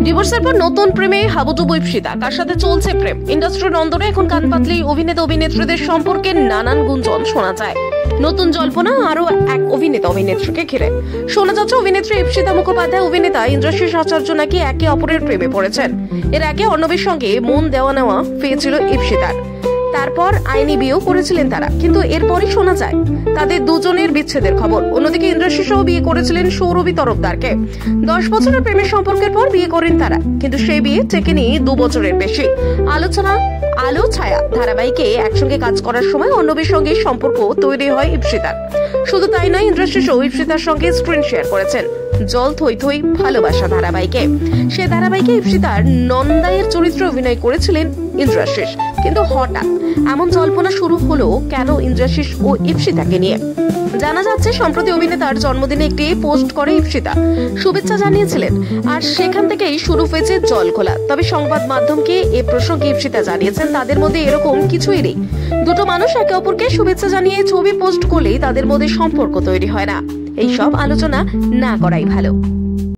ডিভোর্সের পর নতুন প্রেমে হাবুডুবু ইপসিতা। কার সাথে চলছে প্রেম? ইন্ডাস্ট্রির অন্দরে এখন কান পাতলেই অভিনেতা অভিনেত্রীদের সম্পর্কে নানান গুঞ্জন শোনা যায়। নতুন জল্পনা আরো এক অভিনেতা অভিনেত্রীকে ঘিরে। শোনা যাচ্ছে অভিনেত্রী ইপসিতা মুখোপাধ্যায় অভিনেতা ইন্দ্রাশিস আচার্য নাকি একে অপরের প্রেমে পড়েছেন। এর আগে অর্ণবের সঙ্গে মন দেওয়া নেওয়া হয়েছিল ইপসিতার। তারপর আইনি বিয়েও করেছিলেন তারা, কিন্তু এরপরই শোনা যায় তাদের দুজনের বিচ্ছেদের খবর। অন্যদিকে ইন্দ্রাশিসও বিয়ে করেছিলেন সৌরভী তরফদারকে। 10 বছরের প্রেমের সম্পর্কের পর বিয়ে করেন তারা, কিন্তু সেই বিয়ে টেকেনি 2 বছরের বেশি। আলোচনা আলো ছায়া ধারাবাহিকে একসঙ্গে কাজ করার সময় অর্ণবের সঙ্গে সম্পর্ক তৈরি হয় ইপসিতার। শুধু তাই নয়, ইন্দ্রাশিসও ইপসিতার সঙ্গে স্ক্রিন শেয়ার করেছেন জল থই থই ভালোবাসা ধারাবাহিকে। সে ধারাবাহিকে ইপসিতার নন্দাইয়ের চরিত্রে অভিনয় করেছিলেন ইন্দ্রাশিস। কিন্তু হঠাৎ এমন জল্পনা শুরু হলো কেন ইন্দ্রাশিস ও ইপসিতাকে নিয়ে? জানা যাচ্ছে সম্প্রতি অভিনেতার জন্মদিনে একটি পোস্ট করে ইপসিতা শুভেচ্ছা জানিয়েছিলেন, আর সেখান থেকেই শুরু হয়েছে জল খোলা। তবে সংবাদ মাধ্যমকে এ প্রসঙ্গে ইপসিতা জানিয়েছেন তাদের মধ্যে এরকম কিছুই নেই। দুটো মানুষ একে অপরকে শুভেচ্ছা জানিয়ে ছবি পোস্ট করলেই তাদের মধ্যে সম্পর্ক তৈরি হয় না। এইসব আলোচনা না করাই ভালো।